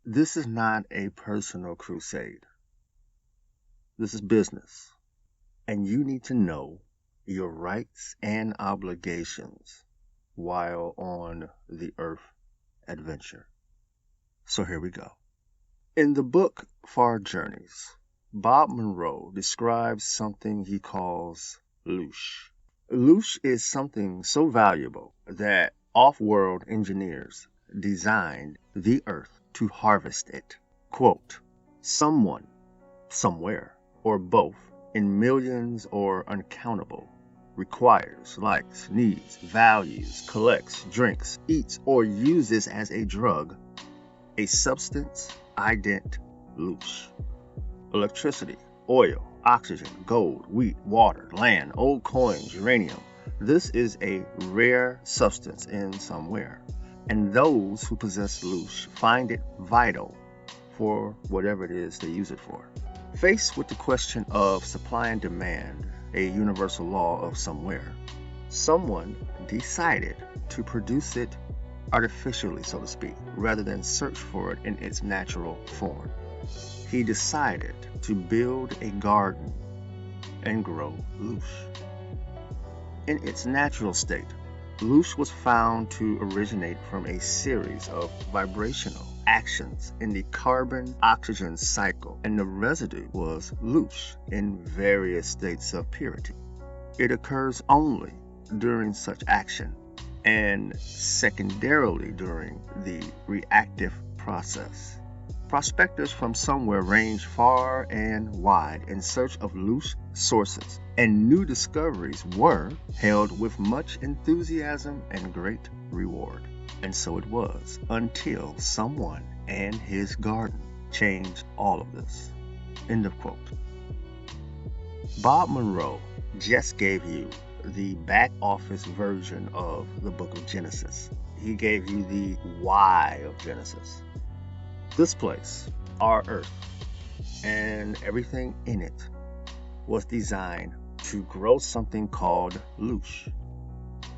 This is not a personal crusade. This is business. And you need to know your rights and obligations while on the Earth adventure. So here we go. In the book Far Journeys, Bob Monroe describes something he calls loosh. Loosh is something so valuable that off-world engineers designed the Earth to harvest it. Quote, someone, somewhere, or both, in millions or uncountable, requires, likes, needs, values, collects, drinks, eats, or uses as a drug, a substance, ident, loosh. Electricity, oil, oxygen, gold, wheat, water, land, old coins, uranium. This is a rare substance in somewhere, and those who possess loosh find it vital for whatever it is they use it for. Faced with the question of supply and demand, a universal law of somewhere, someone decided to produce it artificially, so to speak, rather than search for it in its natural form. He decided to build a garden and grow loosh. In its natural state, loosh was found to originate from a series of vibrational actions in the carbon-oxygen cycle, and the residue was loosh in various states of purity. It occurs only during such action and secondarily during the reactive process. Prospectors from somewhere range far and wide in search of loosh sources, and new discoveries were hailed with much enthusiasm and great reward. And so it was until someone and his garden changed all of this. End of quote. Bob Monroe just gave you the back office version of the book of Genesis. He gave you the why of Genesis. This place, our earth, and everything in it was designed to grow something called loosh.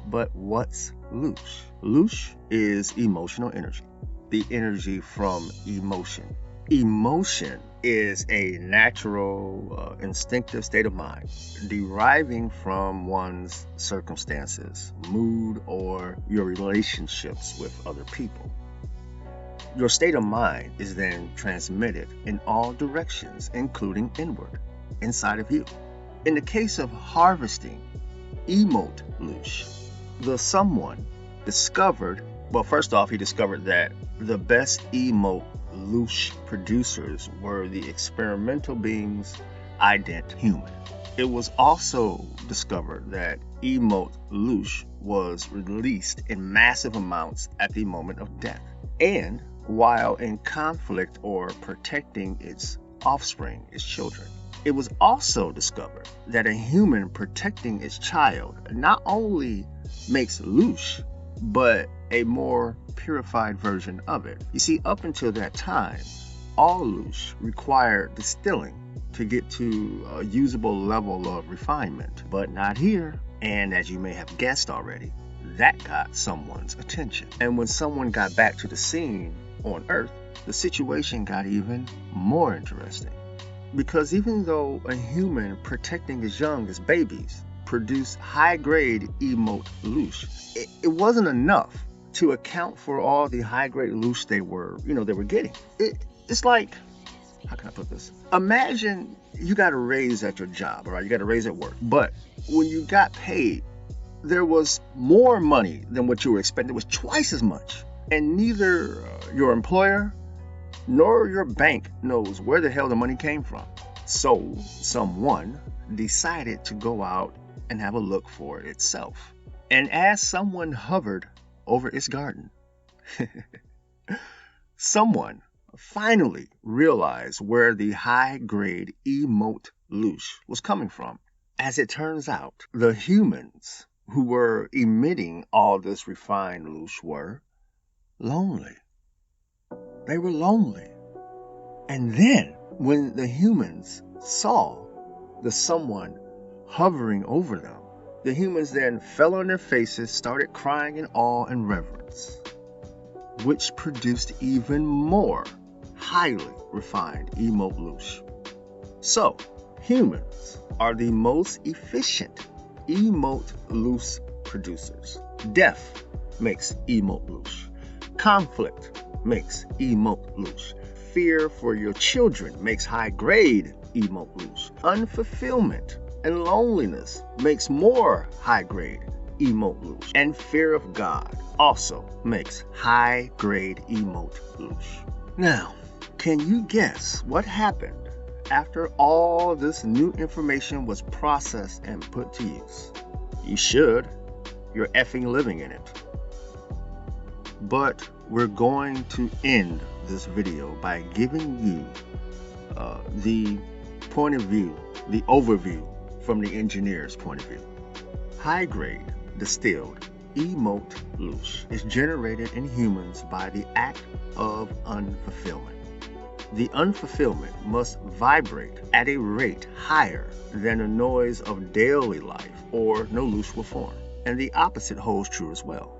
But what's loosh? Loosh is emotional energy, the energy from emotion. Emotion is a natural, instinctive state of mind deriving from one's circumstances, mood, or your relationships with other people. Your state of mind is then transmitted in all directions, including inward, inside of you. In the case of harvesting emote loosh, the someone discovered, well, first off, he discovered that the best emote loosh producers were the experimental beings ident human. It was also discovered that emote loosh was released in massive amounts at the moment of death, and while in conflict or protecting its offspring, its children. It was also discovered that a human protecting its child not only makes loosh, but a more purified version of it. You see, up until that time, all loosh required distilling to get to a usable level of refinement, but not here. And as you may have guessed already, that got someone's attention. And when someone got back to the scene on Earth, the situation got even more interesting. Because even though a human protecting his young as babies produced high-grade emote loosh, it wasn't enough to account for all the high-grade loosh they were getting. It's like, how can I put this? Imagine you got a raise at your job, all right? You got a raise at work, but when you got paid, there was more money than what you were expecting. It was twice as much, and neither your employer nor your bank knows where the hell the money came from. So someone decided to go out and have a look for it itself. And as someone hovered over its garden, someone finally realized where the high-grade emote loosh was coming from. As it turns out, the humans who were emitting all this refined loosh were lonely. They were lonely. And then, when the humans saw the someone hovering over them, the humans then fell on their faces, started crying in awe and reverence, which produced even more highly refined emote loosh. So, humans are the most efficient emote loosh producers. Death makes emote loosh. Conflict makes emote loosh. Fear for your children makes high-grade emote loosh. Unfulfillment and loneliness makes more high-grade emote loosh. And fear of God also makes high-grade emote loosh. Now, can you guess what happened after all this new information was processed and put to use? You should. You're effing living in it. But we're going to end this video by giving you the point of view, the overview from the engineer's point of view. High-grade distilled emote loosh is generated in humans by the act of unfulfillment. The unfulfillment must vibrate at a rate higher than the noise of daily life, or no loosh will form. And the opposite holds true as well.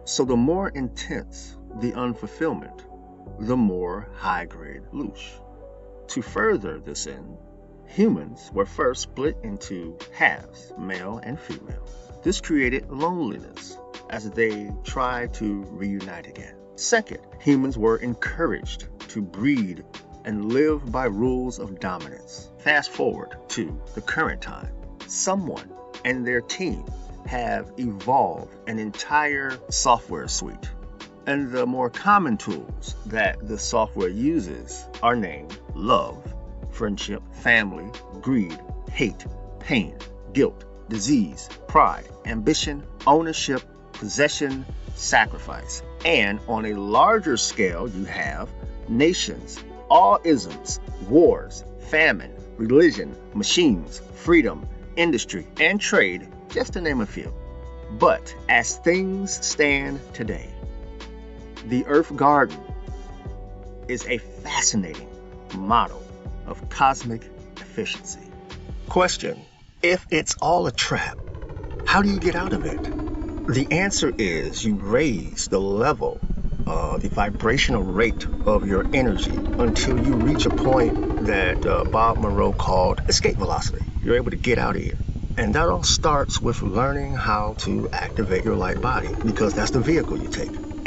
So the more intense the unfulfillment, the more high-grade loosh. To further this end, humans were first split into halves, male and female. This created loneliness as they tried to reunite again. Second, humans were encouraged to breed and live by rules of dominance. Fast forward to the current time. Someone and their team have evolved an entire software suite. And the more common tools that the software uses are named love, friendship, family, greed, hate, pain, guilt, disease, pride, ambition, ownership, possession, sacrifice. And on a larger scale, you have nations, all isms, wars, famine, religion, machines, freedom, industry, and trade, just to name a few. But as things stand today, the Earth Garden is a fascinating model of cosmic efficiency. Question: if it's all a trap, how do you get out of it? The answer is you raise the level, the vibrational rate of your energy until you reach a point that Bob Monroe called escape velocity. You're able to get out of here. And that all starts with learning how to activate your light body, because that's the vehicle you take.